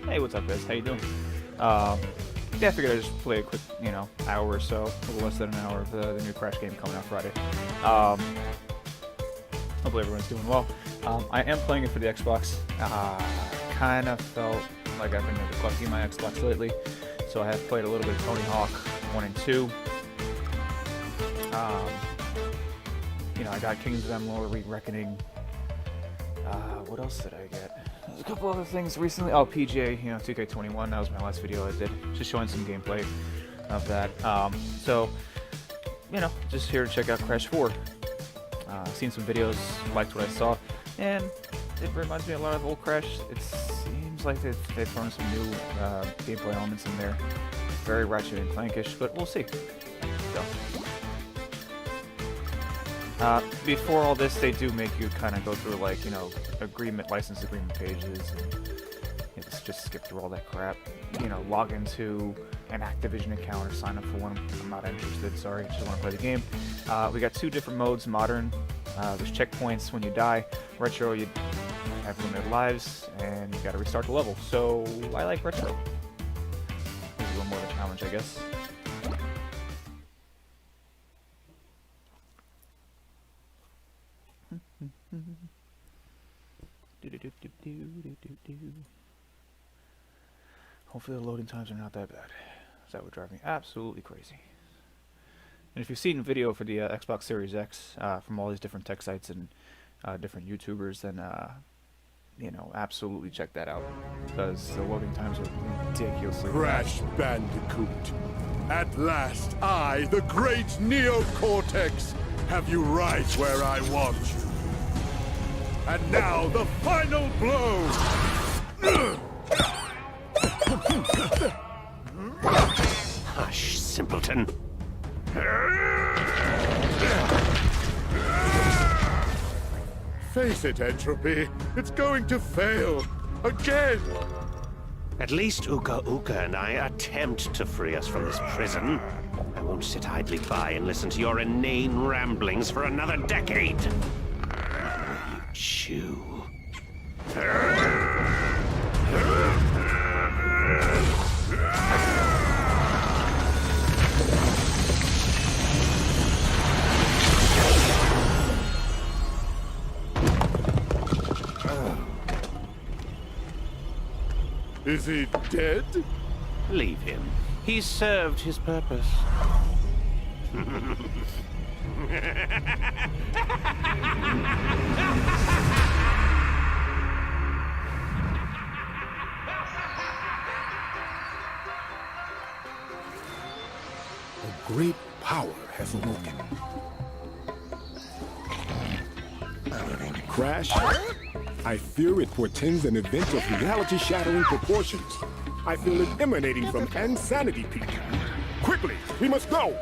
Hey, what's up, guys? How you doing? Yeah, I figured I'd just play a quick, hour or so, a little less than an hour of the new Crash game coming out Friday. Hopefully everyone's doing well. I am playing it for the Xbox. Kind of felt like I've been neglecting my Xbox lately, so I have played a little bit of Tony Hawk 1 and 2. I got Kings of Amalur: Re-Reckoning. What else did I get? There's a couple other things recently. Oh, PGA, 2K21. That was my last video I did, just showing some gameplay of that. Just here to check out Crash 4. Seen some videos, liked what I saw, and it reminds me a lot of old Crash. It seems like they've thrown some new gameplay elements in there. Very Ratchet and Clankish, but we'll see. So. Before all this, they do make you kind of go through, license agreement pages, and just skip through all that crap. Log into an Activision account or sign up for one. I'm not interested, sorry, just want to play the game. We got 2 different modes: Modern, there's checkpoints when you die; Retro, you have limited lives, and you gotta restart the level. So, I like Retro. It's a little more of a challenge, I guess. Hopefully the loading times are not that bad. That would drive me absolutely crazy. And if you've seen a video for the Xbox Series X from all these different tech sites and different YouTubers, then absolutely check that out, because the loading times are ridiculously Crash Bandicoot. At last, I, the great Neocortex, have you right where I want you. And now, the final blow! Hush, simpleton. Face it, Entropy. It's going to fail. Again! At least Uka Uka and I attempt to free us from this prison. I won't sit idly by and listen to your inane ramblings for another decade. Chew. Is he dead? Leave him. He's served his purpose. A great power has awoken. Crash, I fear it portends an event of reality-shattering proportions. I feel it emanating from Insanity Peak. Quickly, we must go!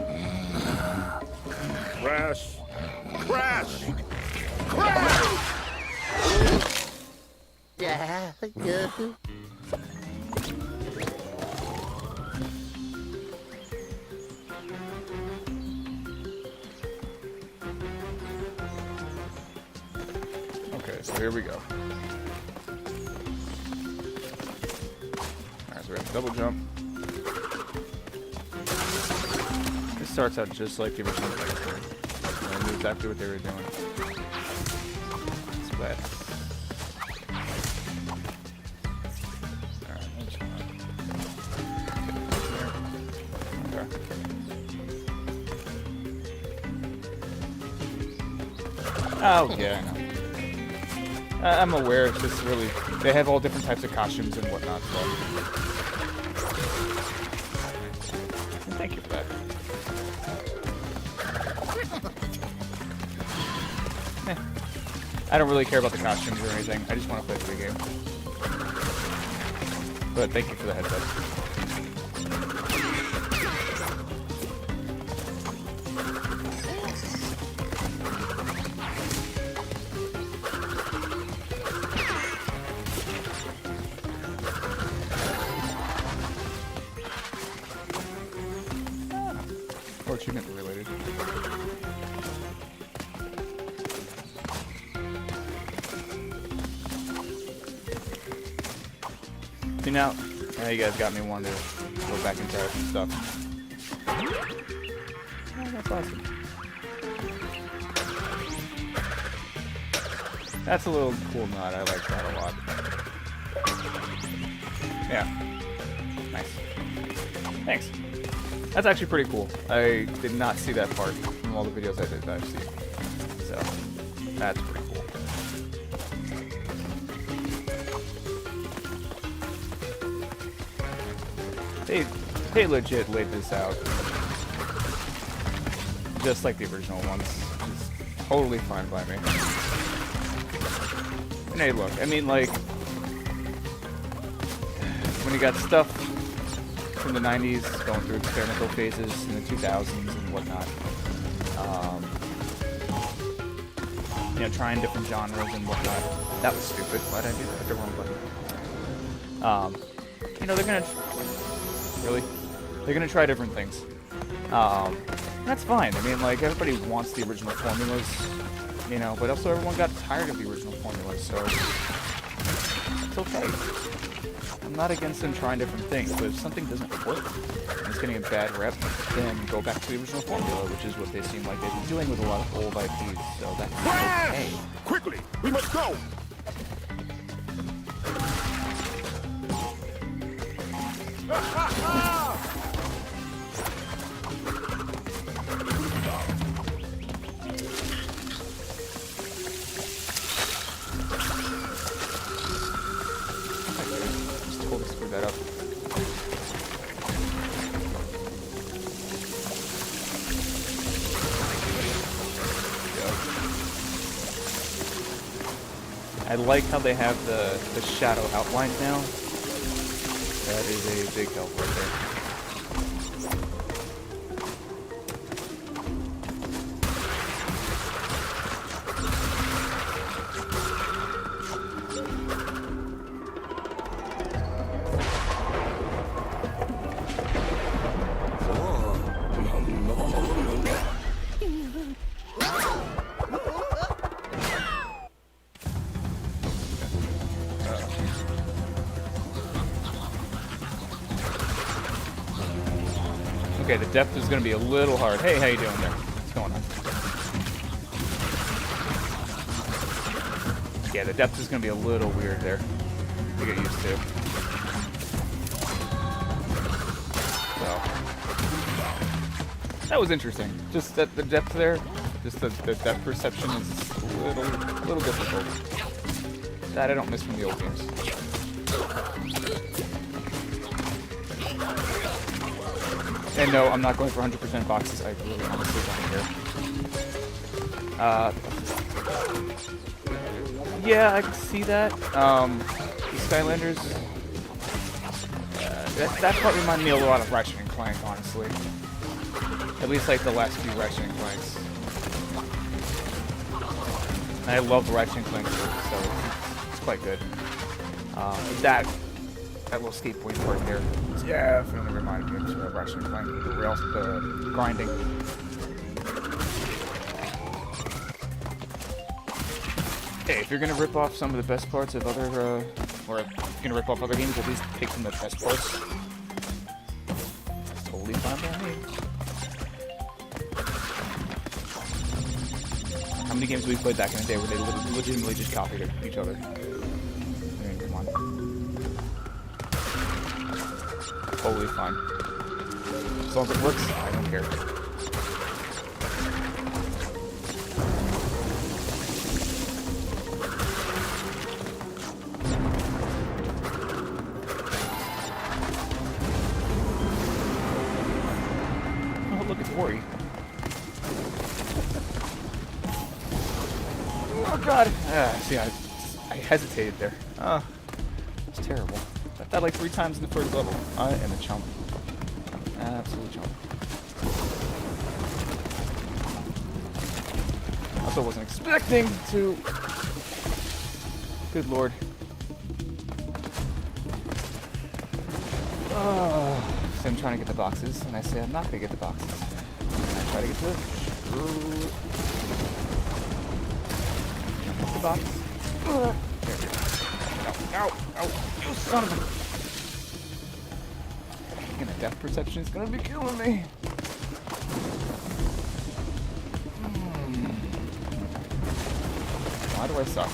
Crash! Crash! Crash! Okay, so here we go. Alright, so we have a double jump. This starts out just like the original Bandicoot. I knew exactly what they were doing. It's bad. Alright, that's fine. Okay. Oh, yeah, I know. I'm aware, it's just really, they have all different types of costumes and whatnot, so. Thank you for that. I don't really care about the costumes or anything, I just want to play the game. But thank you for the heads up. Or achievement related. now you guys got me wanting to go back and try out some stuff. Oh, that's awesome. That's a little cool nod. I like that a lot. Yeah. Nice. Thanks. That's actually pretty cool. I did not see that part from all the videos I've seen. So, that's pretty cool. They legit laid this out. Just like the original ones. It's totally fine by me. And hey, look, I mean, like, when you got stuff from the 90s going through experimental phases in the 2000s and whatnot, you know, trying different genres and whatnot. That was stupid. Why did I do that? I hit the wrong button. You know, they're gonna try different things. That's fine. I mean, like, everybody wants the original formulas, you know, but also everyone got tired of the original formulas, so it's okay. I'm not against them trying different things, but if something doesn't work and it's getting a bad rep, then go back to the original formula, which is what they seem like they've been doing with a lot of old IPs, so that's okay. Quickly, we must go! Just totally screwed that up. I like how they have the shadow outline now. That is a big help right there. Okay, the depth is going to be a little hard. Hey, how you doing there? What's going on? Yeah, the depth is going to be a little weird there to get used to. So, that was interesting. Just that the depth there, just the depth perception is a little difficult. That I don't miss from the old games. And no, I'm not going for 100% boxes. I really honestly don't care. Yeah, I can see that. The Skylanders. That part reminded me a lot of Ratchet and Clank, honestly. At least like the last few Ratchet and Clanks. And I love Ratchet and Clank, so it's quite good. That little skateboarding part there definitely reminded me of Ratchet and Clank. The rails, the grinding. Hey, if you're gonna rip off some of the best parts of other, or if you're gonna rip off other games, at least take from the best parts. That's totally fine by me. How many games we played back in the day where they legitimately just copied each other? I mean, come on. Totally fine. As long as it works, I don't care. Oh, look, it's Ori. Oh god! See, I hesitated there. Oh, it's terrible. I died like 3 times in the first level. I am a chump. Absolute chump. Also wasn't expecting to... Good lord. So I'm trying to get the boxes, and I say I'm not going to get the boxes. And I try to get the... the box. There we go. Ow, ow, ow. You son of a... Depth perception is gonna be killing me. Why do I suck?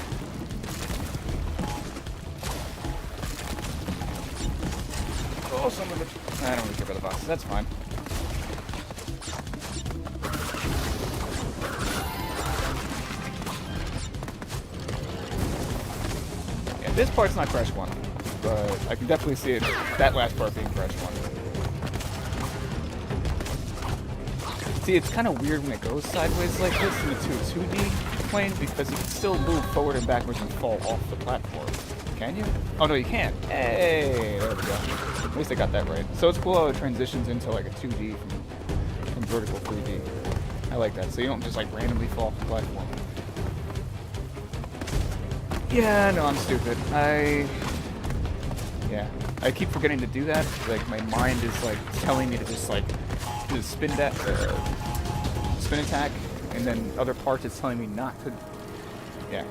Oh, some of it. I don't really care about the boxes. That's fine. Yeah, this part's not Crash 1, but I can definitely see it, that last part being Crash 1. See, it's kind of weird when it goes sideways like this into a 2D plane because you can still move forward and backwards and fall off the platform. Can you? Oh no, you can't. Hey, there we go. At least I got that right. So it's cool how it transitions into like a 2D from vertical 3D. I like that. So you don't just like randomly fall off the platform. Yeah, no, I'm stupid. I keep forgetting to do that. Like my mind is like telling me to just like do the spin attack, and then other parts it's telling me not to. Yeah,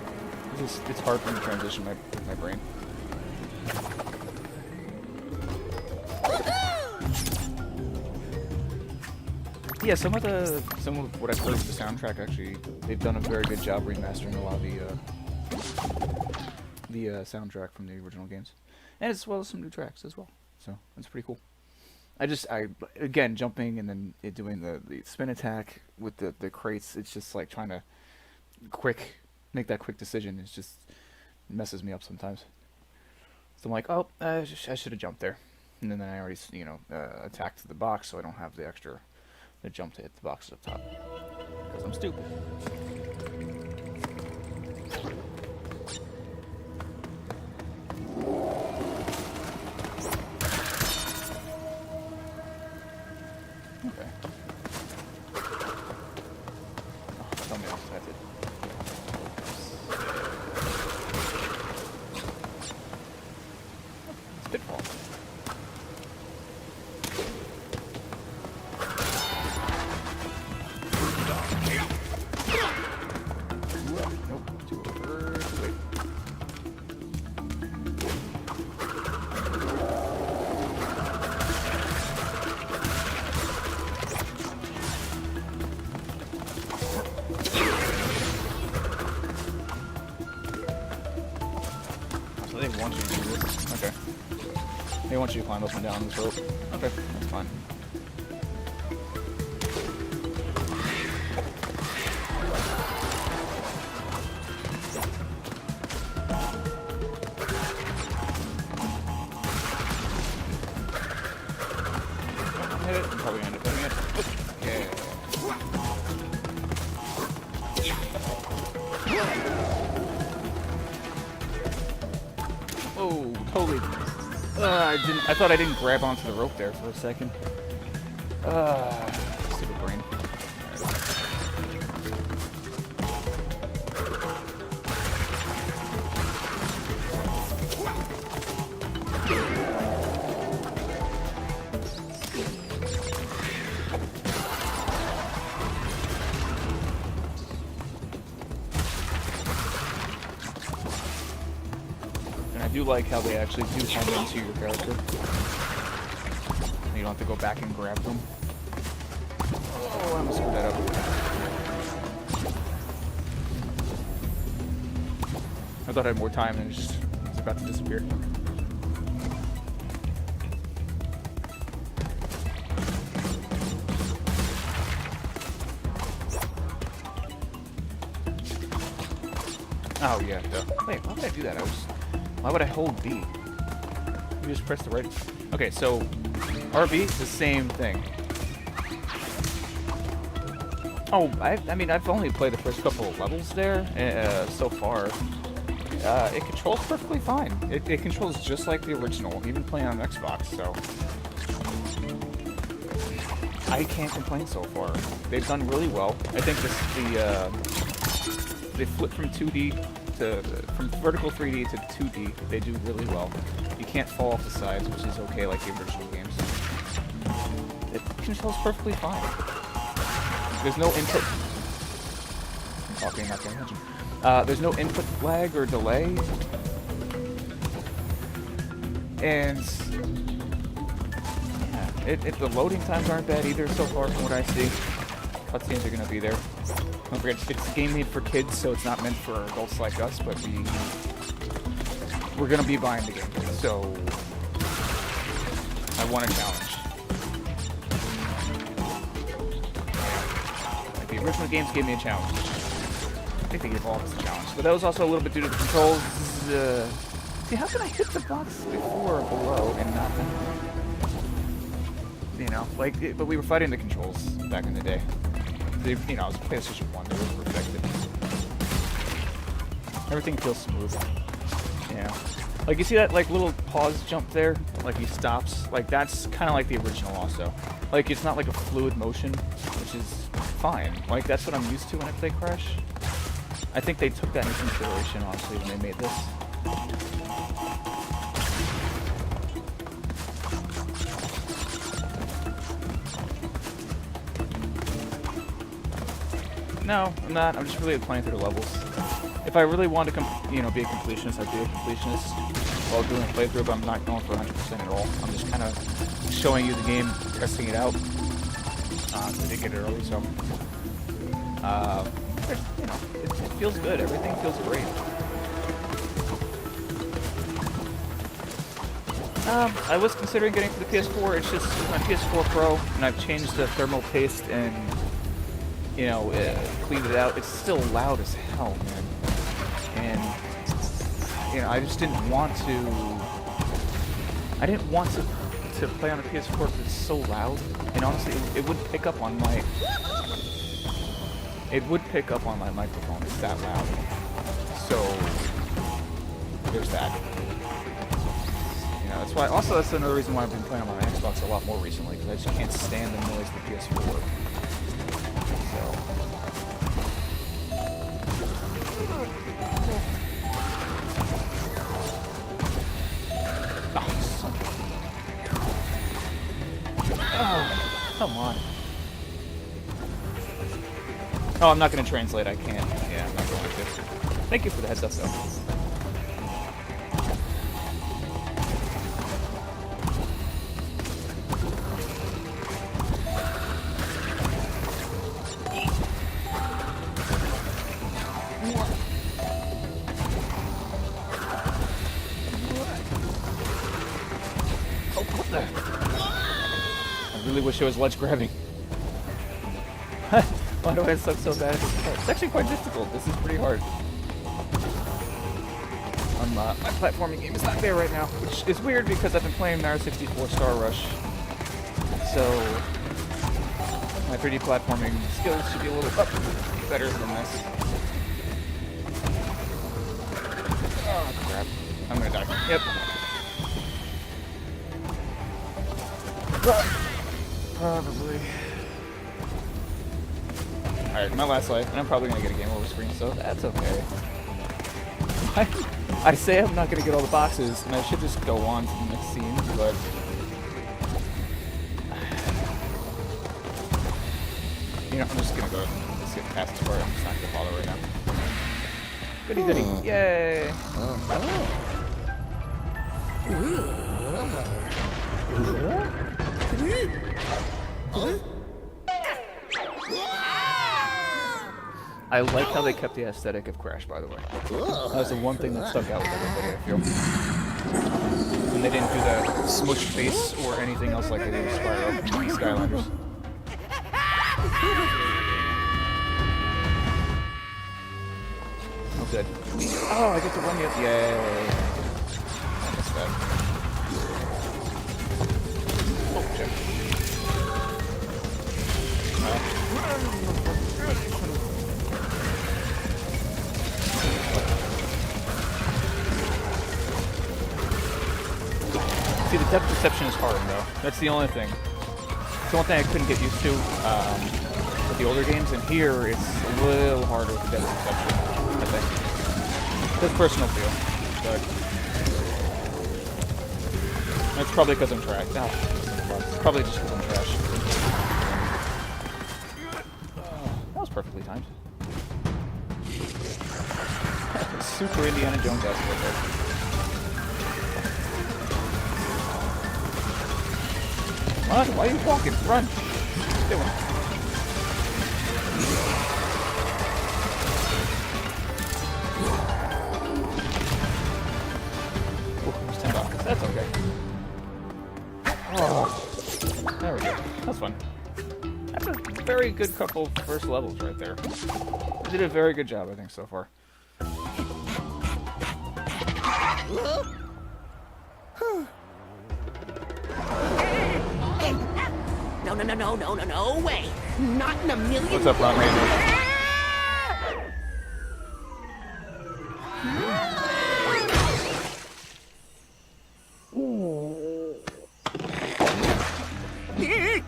it's hard for me to transition my brain. Yeah, some of what I've heard of the soundtrack actually, they've done a very good job remastering a lot of the soundtrack from the original games, and as well as some new tracks as well. So that's pretty cool. I again jumping and then doing the spin attack with the crates. It's just like trying to make that quick decision. It just messes me up sometimes. So I'm like, oh, I should have jumped there, and then I already attacked the box, so I don't have the jump to hit the box up top because I'm stupid. Okay. Oh, tell me else, that's it. It's Pitfall. Nope, too over. Wait. They want you to do this. Okay. They want you to climb up and down this rope. Okay, that's fine. Hit it. Probably end up hitting it. Oh, totally. I thought I didn't grab onto the rope there for a second. Stupid brain. I do like how they actually do come into your character. You don't have to go back and grab them. Oh, I almost screwed that up. I thought I had more time and it was about to disappear. Oh yeah, duh. Wait, why would I do that? Why would I hold B? You just press the right... Okay, so RB is the same thing. Oh, I mean, I've only played the first couple of levels there so far. It controls perfectly fine. It controls just like the original, even playing on Xbox, so... I can't complain so far. They've done really well. I think they flip from 2D from vertical 3D to 2D, they do really well. You can't fall off the sides, which is okay like the original games. It controls perfectly fine. There's no input... I'm talking, not paying attention. There's no input lag or delay. And... yeah, The loading times aren't bad either so far from what I see. Cutscenes are gonna be there. Don't forget, it's a game made for kids, so it's not meant for adults like us, but we're gonna be buying the game, so I want a challenge. Like the original games gave me a challenge. I think they gave all of us a challenge, but that was also a little bit due to the controls. See, how can I hit the box before or below and not the... You know, like, but we were fighting the controls back in the day. They, you know, it was PlayStation 1, they were perfected. Everything feels smooth. Yeah. Like, you see that, like, little pause jump there? Like, he stops? Like, that's kind of like the original also. Like, it's not like a fluid motion, which is fine. Like, that's what I'm used to when I play Crash. I think they took that into consideration, honestly, when they made this. No, I'm not. I'm just really playing through the levels. If I really want to, you know, be a completionist, I'd be a completionist while doing a playthrough, but I'm not going for 100% at all. I'm just kind of showing you the game, testing it out. I did get it early, so... you know, it feels good. Everything feels great. I was considering getting for the PS4. It's just my PS4 Pro, and I've changed the thermal paste and, you know, cleaned it out. It's still loud as hell, man. And, you know, I just didn't want to... I didn't want to play on the PS4 because it's so loud. And honestly, it would pick up on my... It would pick up on my microphone. It's that loud. So, there's that. You know, that's why... Also, that's another reason why I've been playing on my Xbox a lot more recently, because I just can't stand the noise of the PS4. So... Oh, come on. Oh, I'm not going to translate. I can't. Yeah, I'm not going to. Thank you for the heads up, though. Oh, what the? I really wish it was ledge grabbing. Why do I suck so bad? It's actually quite difficult. This is pretty hard. My platforming game is not there right now, which is weird because I've been playing Mario 64 Star Rush. So my 3D platforming skills should be a little better than this. Oh crap! I'm gonna die. Yep. Probably. Alright, my last life, and I'm probably gonna get a game over screen, so that's okay. I say I'm not gonna get all the boxes, and I should just go on to the next scene, but... You know, I'm just gonna go let's get past this part. I'm just not gonna bother right now. Goody goody, yay! I like how they kept the aesthetic of Crash, by the way. That was the one thing that stuck out with everybody, I feel. And they didn't do the smushed face or anything else like they did with Spyro and Skylanders. Oh, good. Oh, I get to run you. Yay. I missed that. Oh, shit. See, the depth perception is hard, though. That's the only thing. It's the only thing I couldn't get used to with the older games, and here it's a little harder with the depth perception, I think. That's personal feel, but... That's probably because I'm trash. No, it's probably just because I'm trash. That was perfectly timed. Super Indiana Jones esque right there. Run! Why are you walking? Run! What are you doing? Ooh, there's $10. That's okay. Oh, there we go. That's fun. That's a very good couple first levels right there. You did a very good job, I think, so far. No way! Not in a million. What's up, Ron Ranger?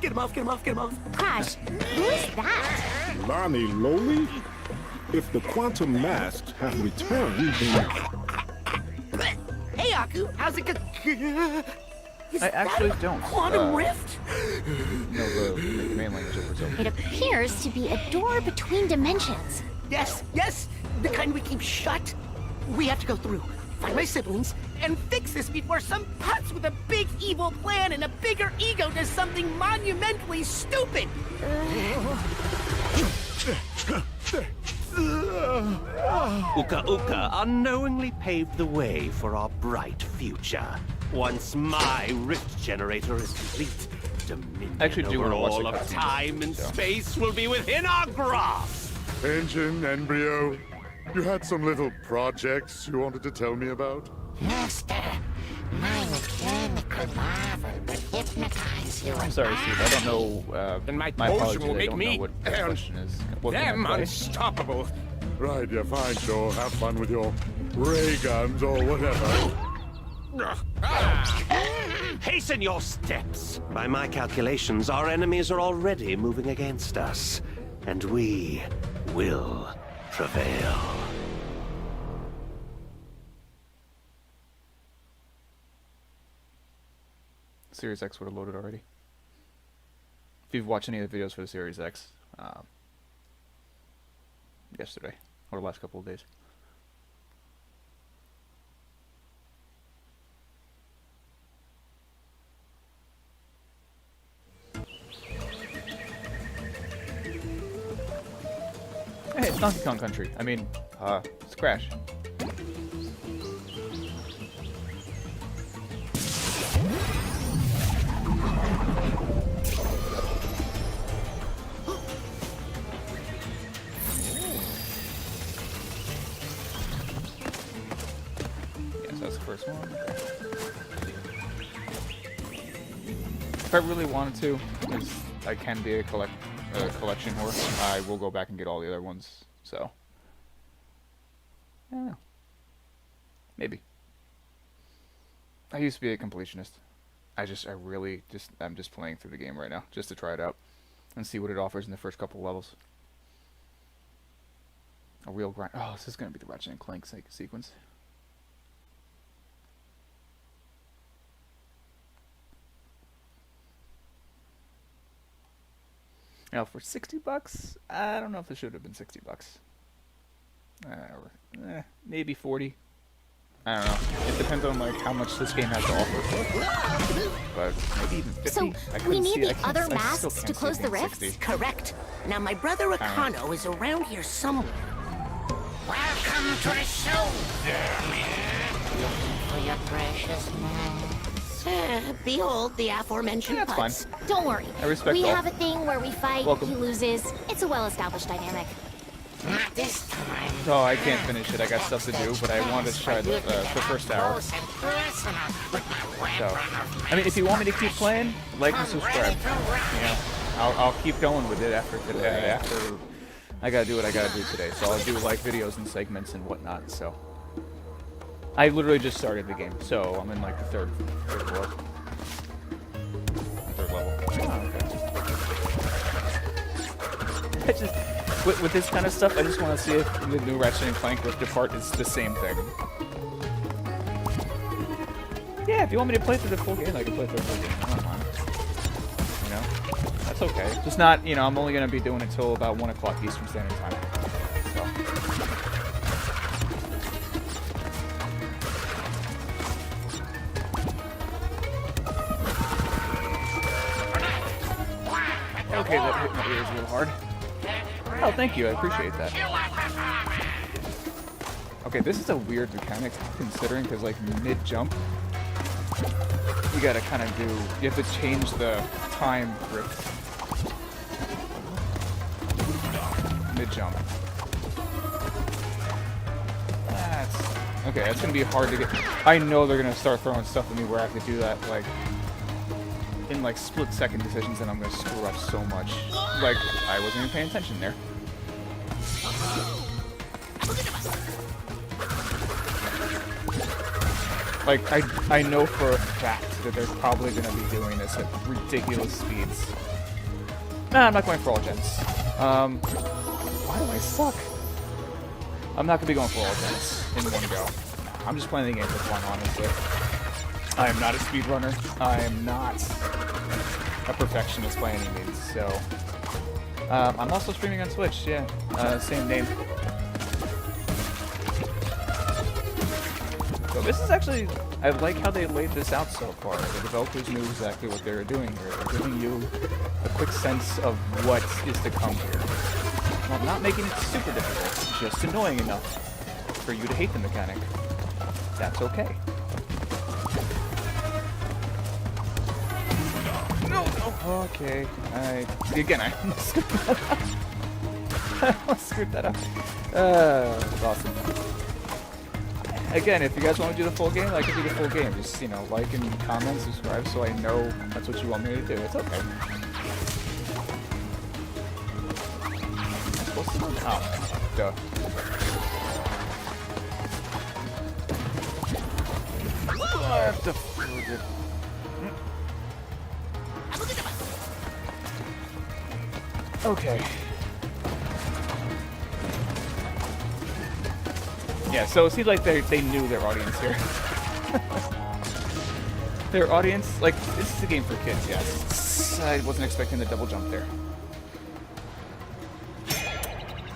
Get him off. Crash, who is that? Lonnie Loli? If the quantum masks have returned, then... Hey, Aku, how's it go? I actually don't. Quantum Rift? No, the main language of Brazil. It appears to be a door between dimensions. Yes, the kind we keep shut. We have to go through, find my siblings, and fix this before some putz with a big evil plan and a bigger ego does something monumentally stupid. Uka Uka unknowingly paved the way for our bright future. Once my rift generator is complete, dominion I actually do over want to watch all the of cutscene, time and so. space will be within our grasp. Engine, Embryo, you had some little projects you wanted to tell me about? Master, my mechanical marvel will hypnotize you. I'm sorry, Steve. I don't know. And my apologies. potion will I make don't me know what the question is. What can them I play? unstoppable. Right, yeah, fine, sure. Have fun with your ray guns or whatever. Hasten your steps. By my calculations, our enemies are already moving against us, and we will prevail. Series X would have loaded already. If you've watched any of the videos for the Series X, yesterday or the last couple of days. Hey, it's Donkey Kong Country. I mean, it's Crash. Yes, that's the first one. If I really wanted to, because I can be a collection horse, I will go back and get all the other ones, so. I don't know. Maybe. I used to be a completionist. I'm just playing through the game right now, just to try it out, and see what it offers in the first couple levels. A real grind. Oh, this is going to be the Ratchet and Clank sequence. Now, for $60, I don't know if it should have been $60. Maybe 40. I don't know. It depends on like how much this game has to offer. But maybe even 50. So, I we couldn't need see, the other masks to close the rifts? Correct. Now, my brother Akano is around here somewhere. Welcome to the show, looking for your precious man. Behold the aforementioned Yeah, that's putz. fine. Don't worry. I respect we all. have a thing where we fight, Welcome. he loses. It's a well-established dynamic. Not this time. Oh, I can't finish it. I got stuff to do, but I wanted to try the first hour. Close and personal with my So, weapon of I mean, if you want me to keep playing, like and subscribe. You know, I'll keep going with it after today. After I gotta do what I gotta do today, so I'll do like videos and segments and whatnot. So, I literally just started the game, so I'm in like the third floor, third level. Oh, okay. I just with this kind of stuff, I just want to see if the new Ratchet and Clank Rift Apart is the same thing. Yeah, if you want me to play through the full game, I can play through the full game. I don't mind. You know, that's okay. Just not, you know, I'm only gonna be doing it till about 1 o'clock Eastern Standard Time. So. Okay, that hit my ears real hard. Oh, thank you. I appreciate that. Okay, this is a weird mechanic considering, because like mid-jump, you gotta kind of do. You have to change the time drift. Mid-jump. Okay, that's gonna be hard to get. I know they're gonna start throwing stuff at me where I have to do that, like, in like split-second decisions, and I'm gonna screw up so much. Like, I wasn't even paying attention there. Like, I know for a fact that they're probably gonna be doing this at ridiculous speeds. Nah, I'm not going for all gens. Why do I suck? I'm not gonna be going for all gens in one go. Nah, I'm just playing the game for fun, honestly. I am not a speedrunner. I am not a perfectionist by any means, so... I'm also streaming on Twitch, yeah. Same name. So this is actually... I like how they laid this out so far. The developers knew exactly what they were doing here. They're giving you a quick sense of what is to come here. Well, not making it super difficult, just annoying enough for you to hate the mechanic. That's okay. No, no. Okay. Again, I screwed that up. I almost screwed that up. Awesome. Again, if you guys want to do the full game, I can do the full game. Just, you know, like and comment, subscribe, so I know that's what you want me to do. It's okay. Oh, duh. I have to... Okay. Yeah, so it seems like they knew their audience here. Their audience, like, this is a game for kids, yes. I wasn't expecting the double jump there.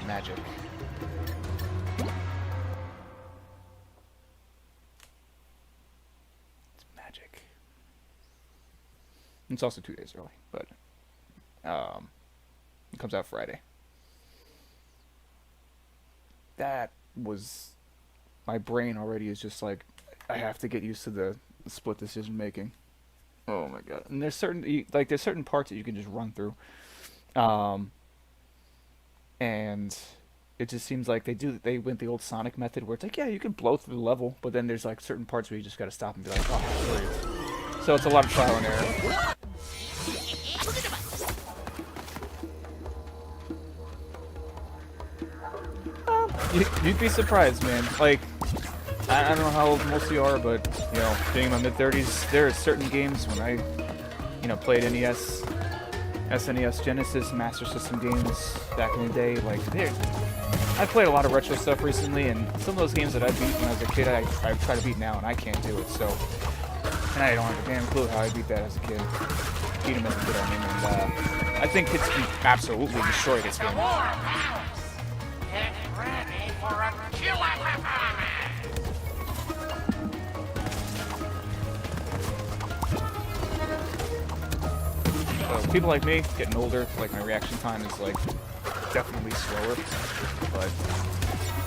Magic. It's magic. It's also 2 days early, but it comes out Friday. That was... My brain already is just like, I have to get used to the split decision making. Oh my god! And there's certain there's certain parts that you can just run through, and it just seems like they went the old Sonic method where it's like, yeah, you can blow through the level, but then there's like certain parts where you just got to stop and be like, oh, sorry. So it's a lot of trial and error. You'd be surprised, man. Like, I don't know how old most of you are, but, you know, being in my mid-30s, there are certain games when I, you know, played NES, SNES, Genesis, Master System games back in the day. Like, I've played a lot of retro stuff recently, and some of those games that I beat when I was a kid, I try to beat now, and I can't do it, so... And I don't have a damn clue how I beat that as a kid. Beat him as a kid, I mean, and, I think kids can absolutely destroy this game. So people like me, getting older, like my reaction time is like definitely slower, but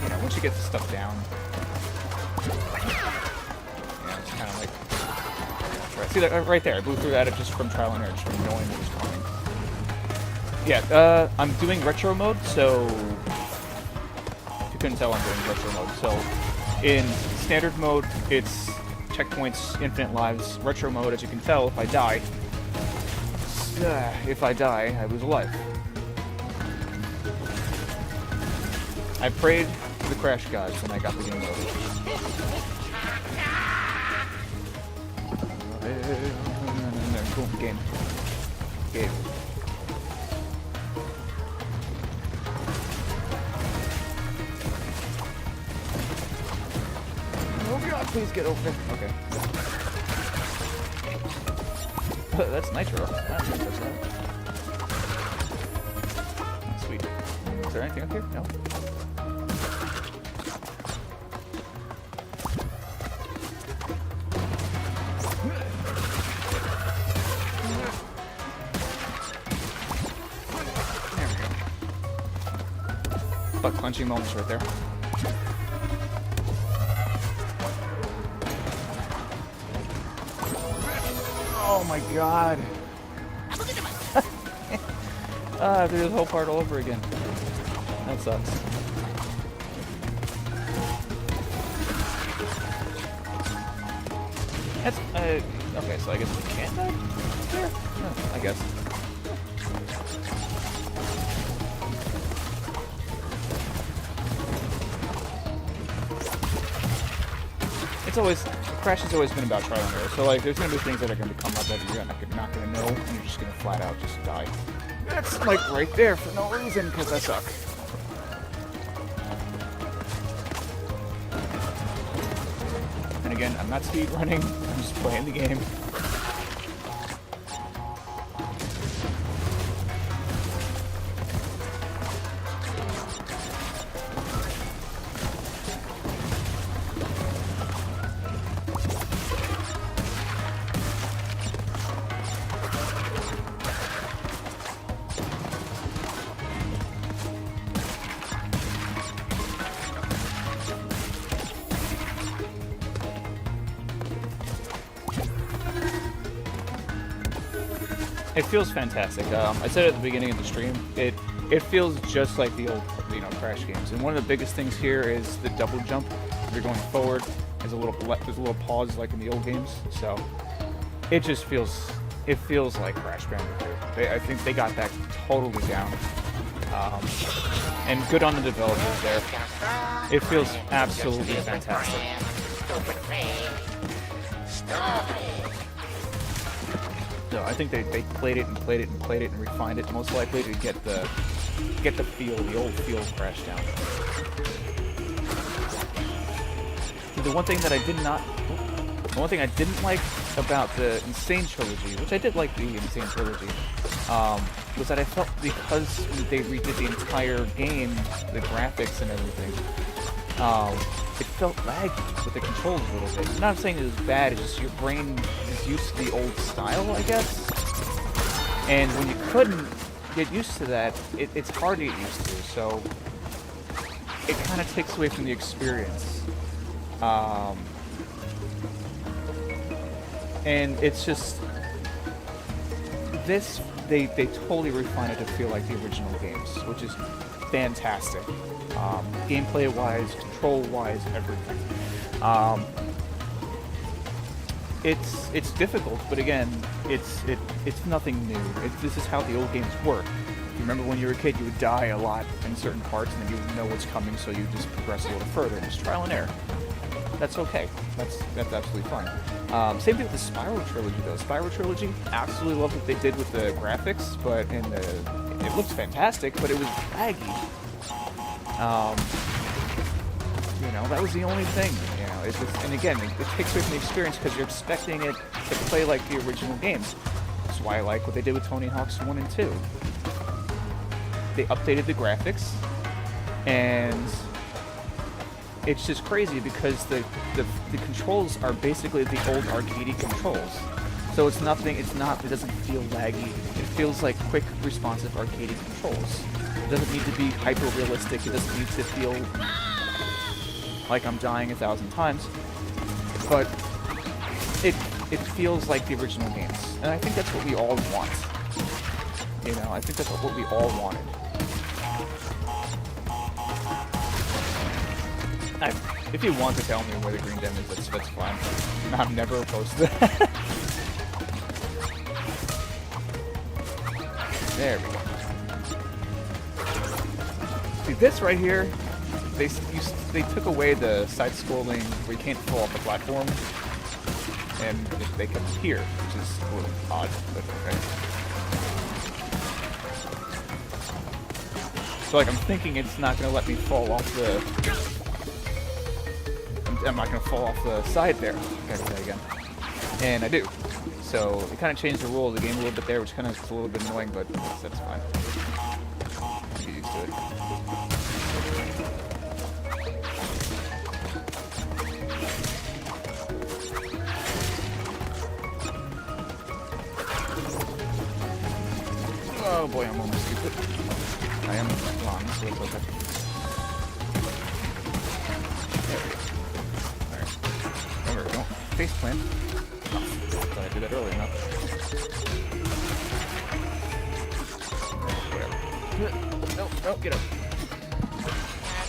you know, once you get the stuff down, yeah, it's kind of like, right. See that right there, I blew through that just from trial and error, just from knowing what was coming. Yeah, I'm doing retro mode, so if you couldn't tell, I'm doing retro mode. So in standard mode, it's checkpoints, infinite lives. Retro mode, as you can tell, if I die, I lose a life. I prayed to the crash gods when I got the game over. Cool, game. Oh god, please get over there. Okay. That's nitro. That's sweet. Is there anything up here? No. butt clenching moments right there. Oh my god. I have to do this whole part all over again. That sucks. That's, okay, so I guess we can't die here? No, I guess. It's always, Crash has always been about trial and error, so like, there's gonna be things that are gonna come up that you're not gonna know, and you're just gonna flat out just die. That's like right there for no reason, because I suck. And again, I'm not speed running, I'm just playing the game. It feels fantastic. I said it at the beginning of the stream. It feels just like the old, Crash games. And one of the biggest things here is the double jump. If you're going forward, there's a little pause like in the old games. So it just feels like Crash Bandicoot. I think they got that totally down. And good on the developers there. It feels absolutely fantastic. So I think they played it and played it and played it and refined it, most likely to get the feel, the old feel of Crash down. The one thing I didn't like about the Insane trilogy, which I did like the Insane trilogy, was that I felt because they redid the entire game, the graphics and everything, it felt laggy with the controls a little bit. I'm not saying it was bad, it's just your brain is used to the old style, I guess. And when you couldn't get used to that, it's hard to get used to, so it kind of takes away from the experience. And it's just, this, they totally refined it to feel like the original games, which is fantastic. Gameplay-wise, control-wise, everything. It's difficult, but again, it's nothing new. This is how the old games work. You remember when you were a kid, you would die a lot in certain parts, and then you would know what's coming, so you just progress a little further. It's trial and error. That's okay. That's absolutely fine. Same thing with the Spiral trilogy, though. Spiral trilogy, absolutely love what they did with the graphics, but it looks fantastic, but it was laggy. That was the only thing. And again, it takes away from the experience because you're expecting it to play like the original games. That's why I like what they did with Tony Hawk's 1 and 2. They updated the graphics, and it's just crazy because the controls are basically the old arcadey controls. So it doesn't feel laggy. It feels like quick, responsive arcadey controls. It doesn't need to be hyper-realistic. It doesn't need to feel like I'm dying 1,000 times. But it feels like the original games. And I think that's what we all want. I think that's what we all wanted. If you want to tell me where the green gem is, that's fine. I'm never opposed to that. There we go. See, this right here, they took away the side-scrolling where you can't fall off the platform, and they kept it here, which is a little odd, but okay. So like, I'm thinking it's not going to let me fall off I'm not going to fall off the side there. Okay, do that again. And I do. So it kind of changed the rule of the game a little bit there, which kind of is a little bit annoying, but that's fine. Get used to it. Oh boy, I'm almost stupid. I am wrong, so it's okay. Alright. Remember, don't face plant. Oh, thought I did that earlier enough. Whatever. No, get up.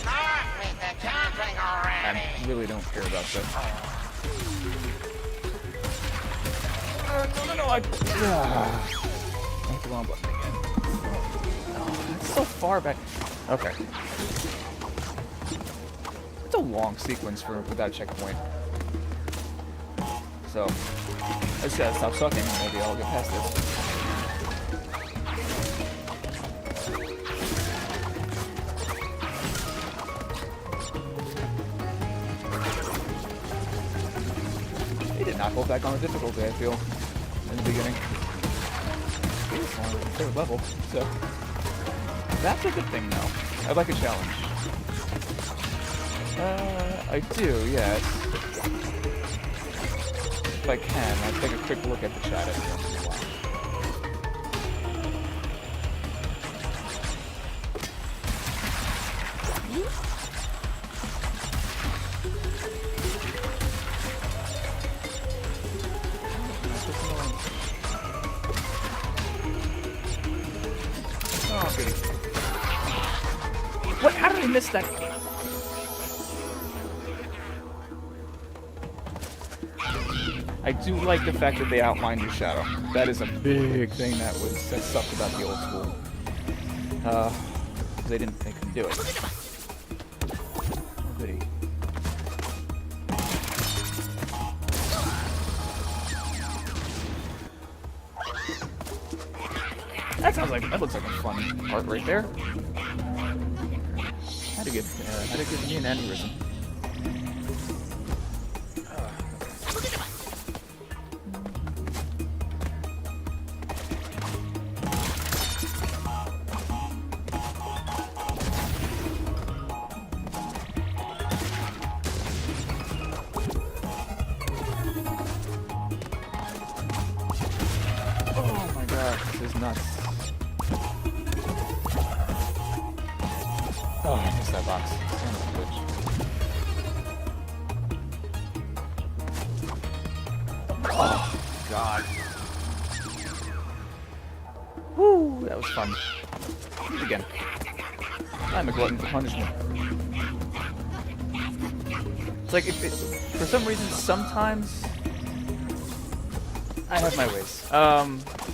Enough with the jumping already. I really don't care about that. No, I hit the wrong button again. Oh, it's so far back. Okay. It's a long sequence for that checkpoint. So, I just gotta stop sucking and maybe I'll get past this. They did not go back on the difficulty, I feel, in the beginning. It's on the third level, so that's a good thing, though. I'd like a challenge. I do, yes. If I can, I'll take a quick look at the chat every once in a while. Oh, goody. What? How did I miss that? I do like the fact that they outlined your shadow. That is a big thing that sucked about the old school. They didn't think they could do it. Oh, goody. That looks like a fun part right there. Had to give me an aneurysm. Oh my god, this is nuts. Oh, I missed that box. Son of a bitch. Oh, God. Woo, that was fun. Again. I'm a glutton for punishment. It's like, for some reason, sometimes I have my ways.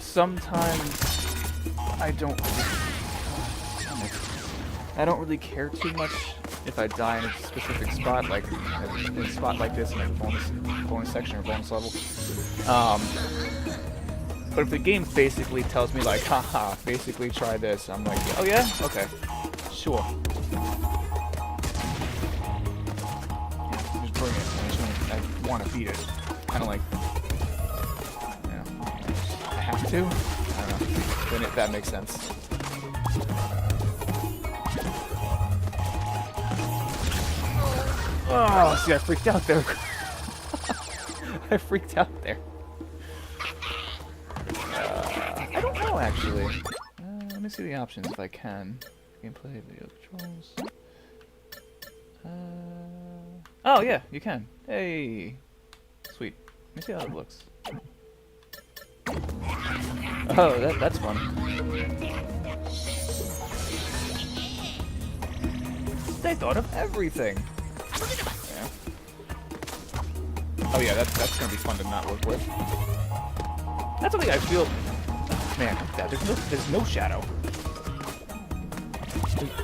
Sometimes I don't really care too much if I die in a specific spot, like in a spot like this in a bonus section or bonus level. But if the game basically tells me like, haha, basically try this, I'm like, oh yeah? Okay. Sure. Yeah, just bring it. I want to beat it. Kind of like, you know, I have to? I don't know. Then if that makes sense. Oh, see, I freaked out there. I freaked out there. I don't know, actually. Let me see the options if I can. Gameplay, video controls. Oh, yeah, you can. Hey. Sweet. Let me see how it looks. Oh, that's fun. They thought of everything. Yeah. Oh yeah, that's gonna be fun to not work with. That's something I feel. Oh, man, there's no shadow.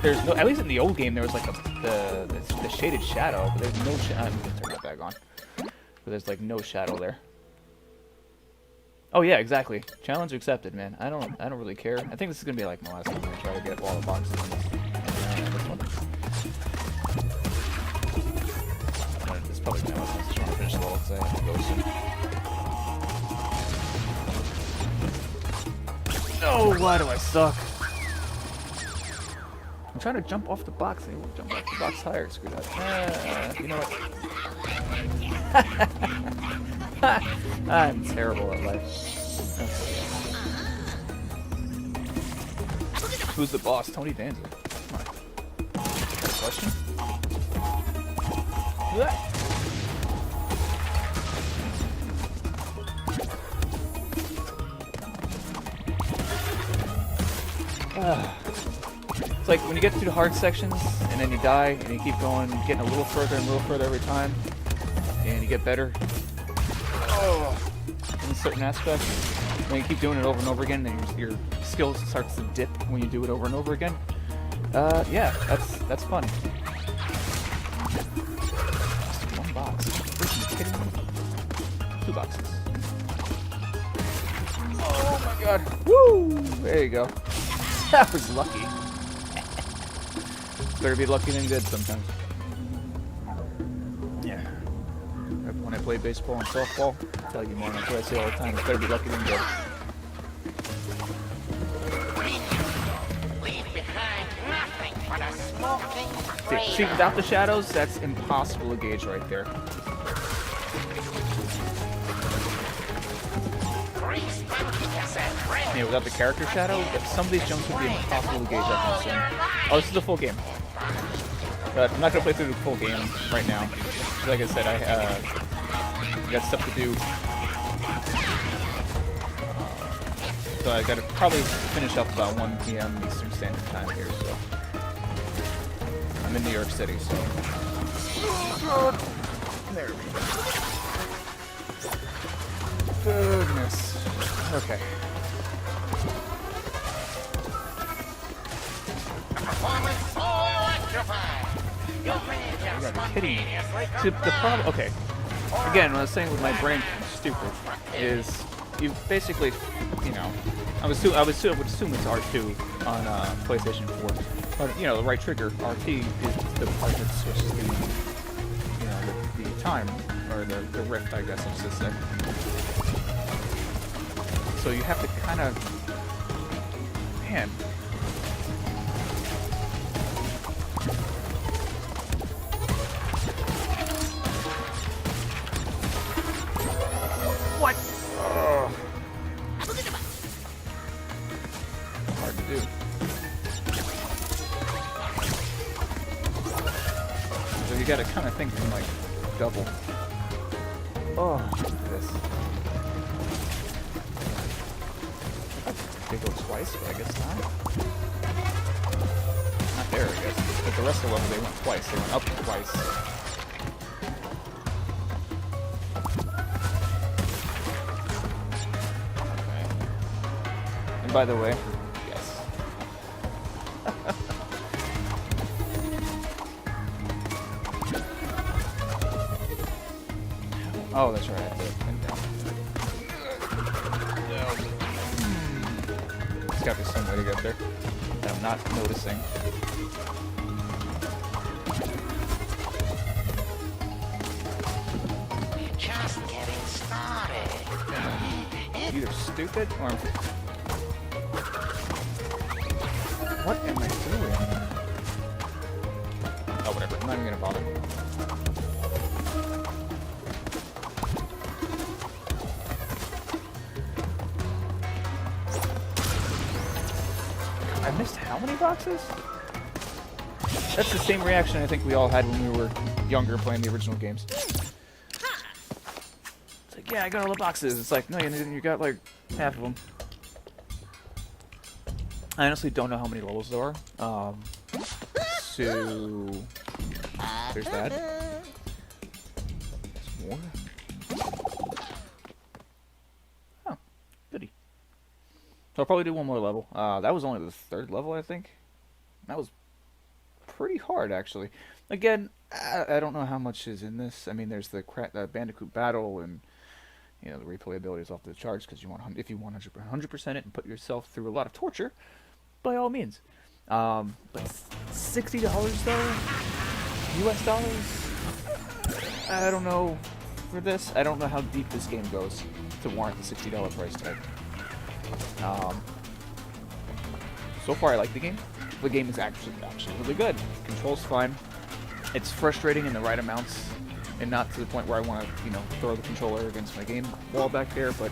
There's no. At least in the old game, there was like the shaded shadow, but there's no shadow. I'm gonna turn that back on. But there's like no shadow there. Oh yeah, exactly. Challenge accepted, man. I don't really care. I think this is gonna be like my last one. I'm gonna try to get all the boxes in this one. This is probably my last one. I just want to finish the level because I have to go soon. No, why do I suck? I'm trying to jump off the box and it won't jump off the box higher. Screw that. You know what? I'm terrible at life. Who's the boss? Tony Danza. Come on. Is that a question? It's like when you get through the hard sections and then you die and you keep going, getting a little further and a little further every time, and you get better in certain aspects. When you keep doing it over and over again, then your skill starts to dip when you do it over and over again. Yeah, that's fun. Just one box. Are you kidding me? 2 boxes. Oh my god. Woo! There you go. That was lucky. Better be lucky than good sometimes. Yeah. When I play baseball and softball, I'll tell you more. That's what I say all the time. It's better be lucky than good. Leave behind nothing but a smoking See, without the shadows, that's impossible to gauge right there. Yeah, without the character shadow, some of these jumps would be impossible to gauge, I can assume. Oh, this is the full game. But I'm not going to play through the full game right now. Like I said, I got stuff to do. So I got to probably finish up about 1 p.m. Eastern Standard Time here, so. I'm in New York City, so. There we go. Goodness. Okay. You gotta be kidding me. See, the problem, okay. Again, what I was saying with my brain stupid is you basically, you know, I would assume it's R2 on PlayStation 4. But you know, the right trigger, RT, is the part that switches the, you know, the time or the rift, I guess I should say. So you have to kind of, man. What? Hard to do. So you gotta kind of think from like double. Oh, look at this. They go twice, but I guess not. Not there, I guess. But the rest of the level, they went twice. They went up twice. Okay. And by the way, yes. Oh, that's right. I have to pin down. There's gotta be some way to get there that I'm not noticing. Just getting started. Either stupid or what am I doing? Oh, whatever. I'm not even gonna bother. I missed how many boxes? That's the same reaction I think we all had when we were younger playing the original games. It's like, yeah, I got all the boxes. It's like, no, you got like half of them. I honestly don't know how many levels there are. So there's that. There's more. Oh, goody. So I'll probably do one more level. That was only the 3rd level, I think. That was pretty hard, actually. Again, I don't know how much is in this. I mean, there's the Bandicoot battle, and you know the replayability is off the charts because if you want 100% it and put yourself through a lot of torture, by all means. But $60 though, US dollars. I don't know for this. I don't know how deep this game goes to warrant the $60 price tag. So far, I like the game. The game is actually really good. Control's fine. It's frustrating in the right amounts, and not to the point where I want to, you know, throw the controller against my game wall back there. But,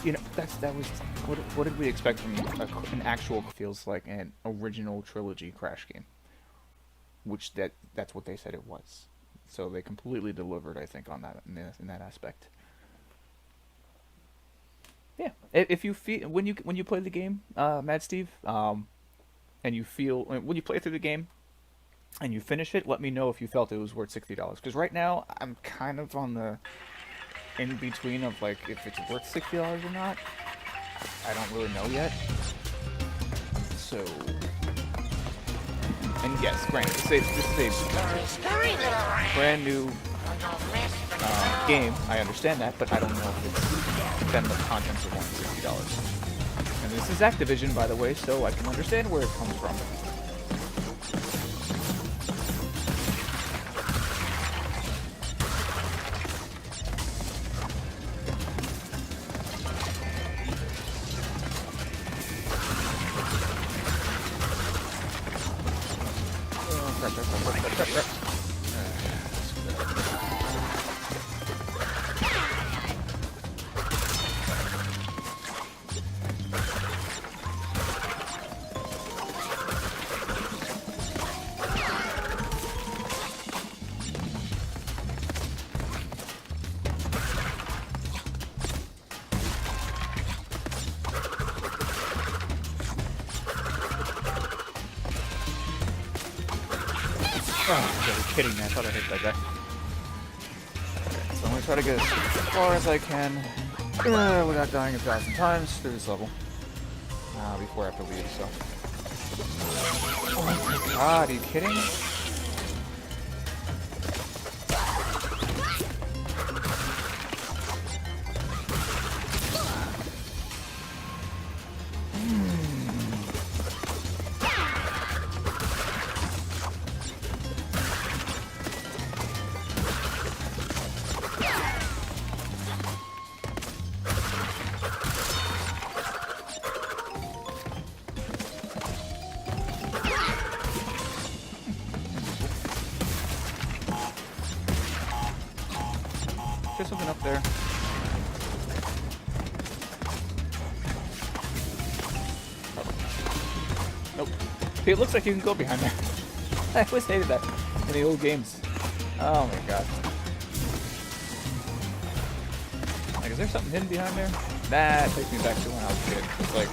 you know, that was what did we expect from an actual feels like an original trilogy Crash game? which that's what they said it was. So they completely delivered, I think, on that in that aspect. Yeah, if you feel when you play the game, Mad Steve, and you feel when you play through the game, and you finish it, let me know if you felt it was worth $60. Because right now I'm kind of on the in between of like if it's worth $60 or not. I don't really know yet. So, and yes, granted, this is a brand new game. I understand that, but I don't know if it's then the contents are worth $60. And this is Activision, by the way, so I can understand where it comes from. Oh, you're kidding me. I thought I hit that guy. So I'm going to try to get as far as I can without dying 1,000 times through this level before I have to leave, so. Oh my god, are you kidding? There's something up there. Nope. See, it looks like you can go behind there. I always hated that in the old games. Oh my god. Like, is there something hidden behind there? That takes me back to when I was a kid. It's like,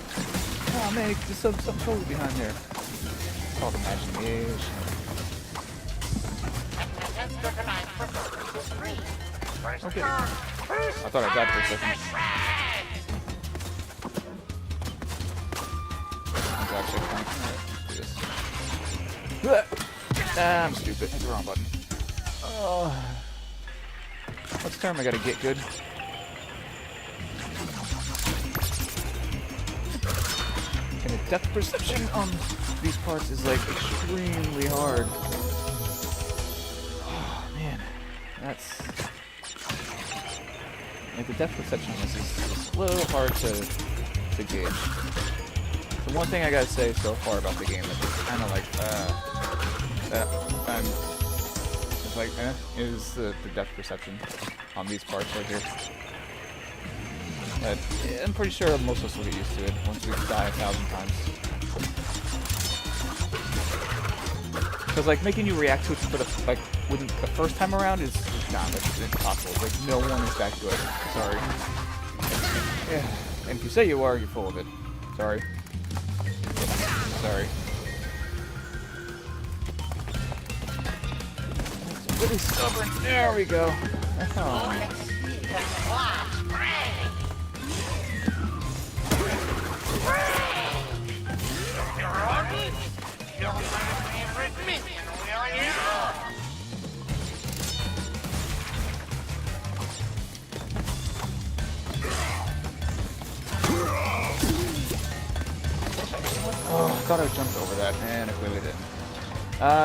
oh man, there's something totally behind there. It's called imagination. Okay. I thought I died for a second. Ah, I'm stupid. Hit the wrong button. Oh. What's the term I gotta get good? And the depth perception on these parts is like extremely hard. Oh man, that's like the depth perception on this is a little hard to gauge. The one thing I gotta say so far about the game that's kind of like it's like is the depth perception on these parts right here. But yeah, I'm pretty sure most of us will get used to it once we die 1,000 times. Because like making you react to it for the first time around is that's impossible. Like no one is that good. Sorry. Yeah. And if you say you are, you're full of it. Sorry. Sorry. It's really stubborn. There we go. Oh. Oh, I thought I jumped over that, and I clearly didn't.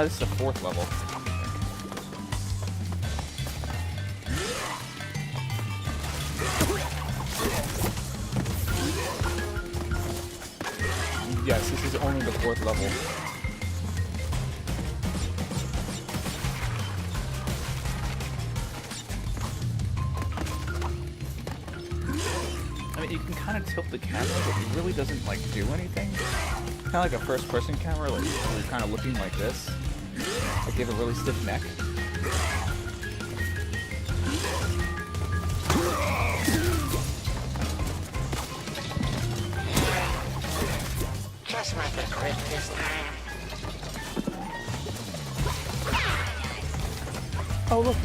This is the 4th level. Yes, this is only the 4th level. I mean, you can kind of tilt the camera, but it really doesn't, like, do anything. Kind of like a first-person camera, like, where you're kind of looking like this. I gave a really stiff neck. Just like a grip this time. Oh look!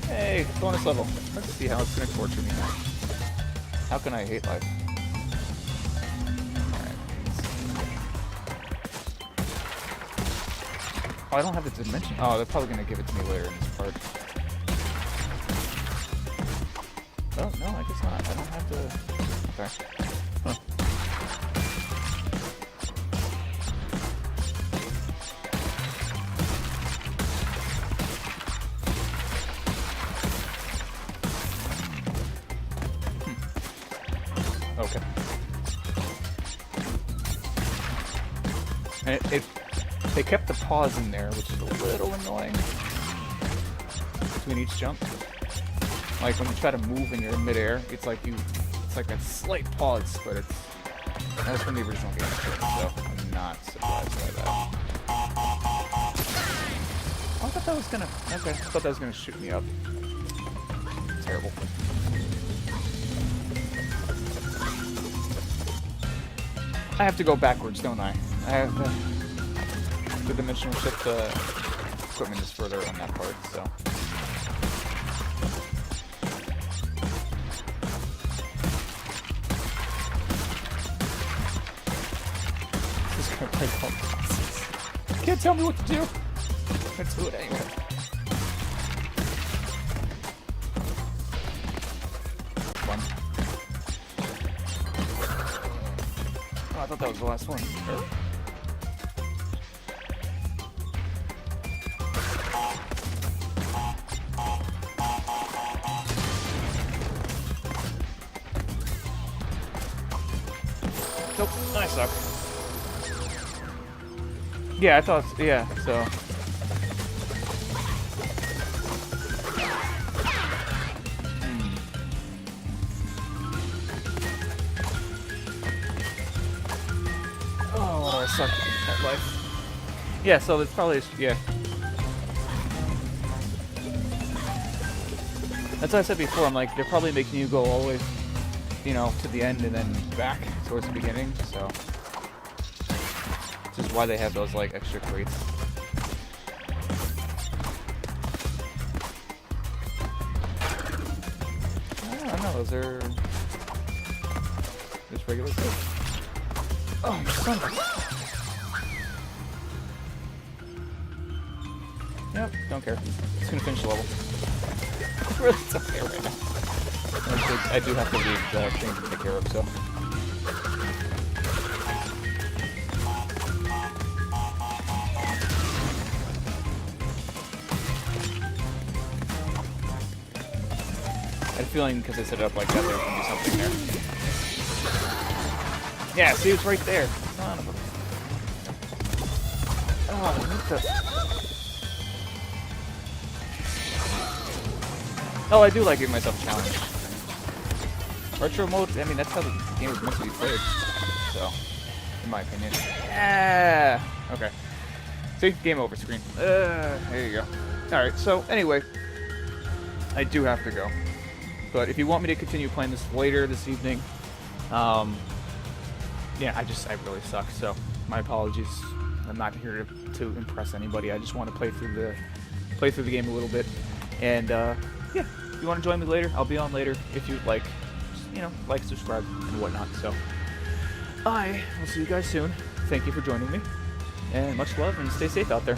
Hey, bonus level. Let's see how it's gonna torture me now. How can I hate life? Alright. Oh, I don't have the dimension. Oh, they're probably gonna give it to me later in this part. Oh, no, I guess not. I don't have to... Okay. Huh. Okay. And they kept the pause in there, which is a little annoying. Between each jump. Like when you try to move and you're in midair, it's like a slight pause, but that was from the original game, so I'm not surprised by that. Oh, I thought that was gonna, okay, I thought that was gonna shoot me up. Terrible. I have to go backwards, don't I? I have the dimensional shift equipment is further on that part, so. Just gonna break all the bosses. Can't tell me what to do. Let's do it anyway. One. Oh, I thought that was the last one. Nope, I suck. Yeah, I thought, yeah, so. Oh, I suck at life. Yeah, so it's probably, yeah. That's what I said before, I'm like, they're probably making you go all the way, you know, to the end and then back towards the beginning, so. This is why they have those, like, extra crates. I don't know, those are just regular crates. Oh, you son of a... Yep, don't care. Just gonna finish the level. Really don't care right now. I do have to leave the thing to take care of, so. I had a feeling because I set it up like that, there was gonna be something there. Yeah, see, it's right there. Son of a... Oh, what the... Oh, I do like giving myself a challenge. Retro mode, I mean, that's how the game was meant to be played. So, in my opinion. Yeah. Okay. See, game over screen. There you go. Alright, so anyway, I do have to go. But if you want me to continue playing this later this evening, yeah, I really suck, so my apologies. I'm not here to impress anybody. I just want to play through the game a little bit. And yeah, if you want to join me later, I'll be on later if you'd like. Just, you know, like, subscribe, and whatnot. So I will see you guys soon. Thank you for joining me, and much love, and stay safe out there.